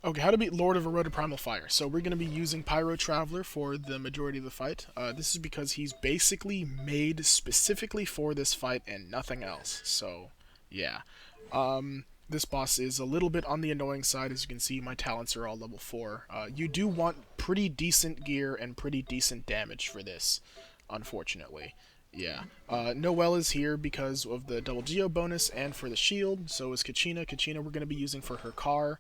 Okay, how to beat Lord of Eroded Primal Fire. So we're going to be using Pyro Traveler for the majority of the fight. This is because he's basically made specifically for this fight and nothing else. So, yeah. This boss is a little bit on the annoying side. As you can see, my talents are all level 4. You do want pretty decent gear and pretty decent damage for this, unfortunately. Yeah. Noelle is here because of the double geo bonus and for the shield. So is Kachina. Kachina we're going to be using for her car.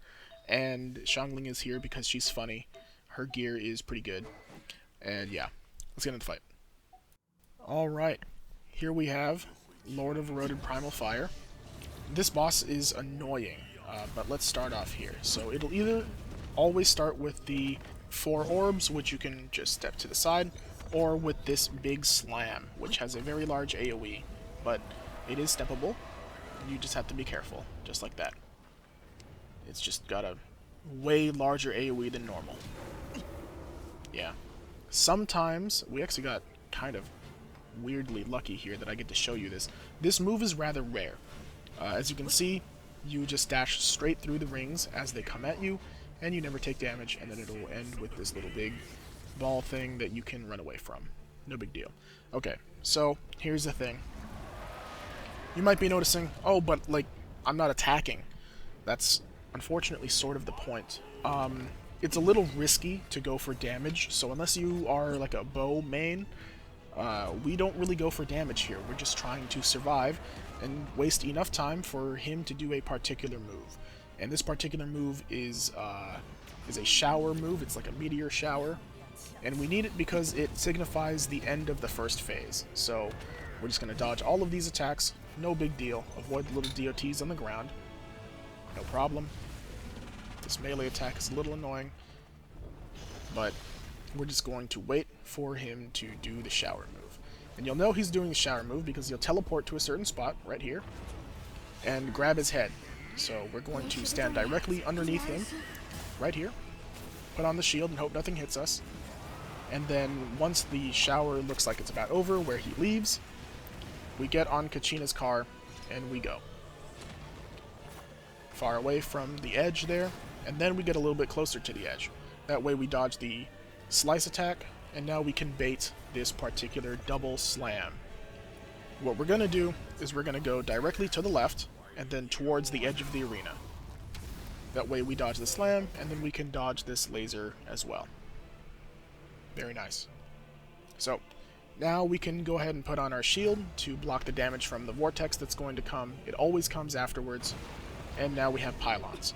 And Xiangling is here because she's funny. Her gear is pretty good. And yeah, let's get into the fight. Alright, here we have Lord of Eroded Primal Fire. This boss is annoying, but let's start off here. So it'll either always start with the 4 orbs, which you can just step to the side, or with this big slam, which has a very large AoE, but it is steppable. You just have to be careful, just like that. It's just got a way larger AoE than normal. Yeah. Sometimes, we actually got kind of weirdly lucky here that I get to show you this. This move is rather rare. As you can see, you just dash straight through the rings as they come at you, and you never take damage, and then it'll end with this little big ball thing that you can run away from. No big deal. Okay, so here's the thing. You might be noticing, oh, but, like, I'm not attacking. That's unfortunately sort of the point. It's a little risky to go for damage, so unless you are like a bow main, we don't really go for damage here. We're just trying to survive and waste enough time for him to do a particular move. And this particular move is a shower move. It's like a meteor shower, and we need it because it signifies the end of the first phase. So we're just going to dodge all of these attacks. No big deal. Avoid the little DOTs on the ground. No problem. This melee attack is a little annoying, but we're just going to wait for him to do the shower move. And you'll know he's doing the shower move because he'll teleport to a certain spot, right here, and grab his head. So we're going to stand directly underneath him, right here, put on the shield and hope nothing hits us. And then once the shower looks like it's about over, where he leaves, we get on Kachina's car and we go. Far away from the edge there, and then we get a little bit closer to the edge. That way we dodge the slice attack, and now we can bait this particular double slam. What we're going to do is we're going to go directly to the left, and then towards the edge of the arena. That way we dodge the slam, and then we can dodge this laser as well. Very nice. So, now we can go ahead and put on our shield to block the damage from the Vortex that's going to come. It always comes afterwards. And now we have pylons.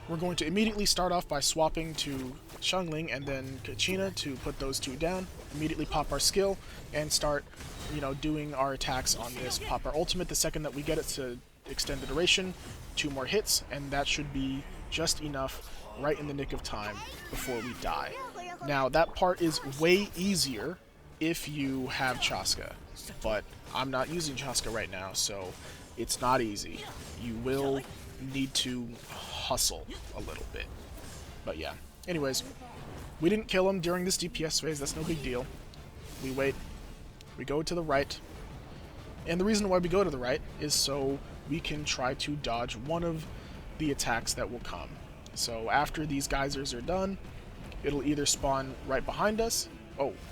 We're going to immediately start off by swapping to Xiangling and then Kachina to put those two down, immediately pop our skill, and start, doing our attacks on this. Pop our ultimate the second that we get it to extend the duration, 2 more hits, and that should be just enough right in the nick of time before we die. Now, that part is way easier if you have Chaska, but I'm not using Chaska right now, so it's not easy. You will need to hustle a little bit. But yeah. Anyways, we didn't kill him during this DPS phase. That's no big deal. We wait. We go to the right. And the reason why we go to the right is so we can try to dodge one of the attacks that will come. So after these geysers are done, it'll either spawn right behind us,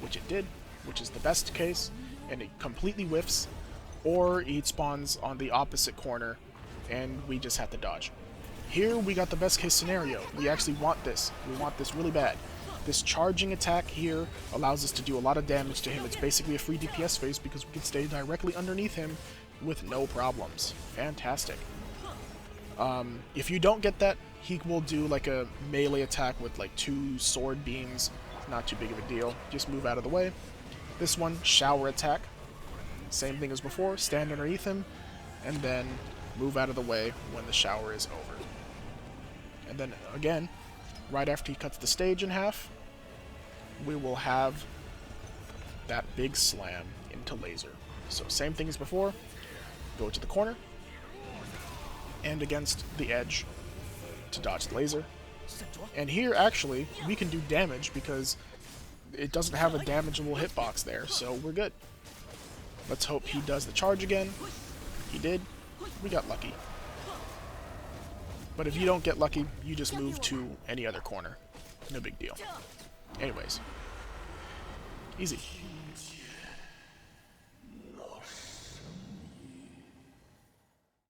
which it did, which is the best case, and it completely whiffs, or it spawns on the opposite corner, and we just have to dodge. Here we got the best case scenario. We actually want this. We want this really bad. This charging attack here allows us to do a lot of damage to him. It's basically a free DPS phase because we can stay directly underneath him with no problems. Fantastic. If you don't get that, he will do like a melee attack with like 2 sword beams. Not too big of a deal. Just move out of the way. This one, shower attack. Same thing as before, stand underneath him, and then move out of the way when the shower is over. And then, again, right after he cuts the stage in half, we will have that big slam into laser. So same thing as before, go to the corner, and against the edge to dodge the laser. And here, actually, we can do damage because it doesn't have a damageable hitbox there, so we're good. Let's hope he does the charge again. He did. We got lucky. But if you don't get lucky, you just move to any other corner. No big deal. Anyways. Easy.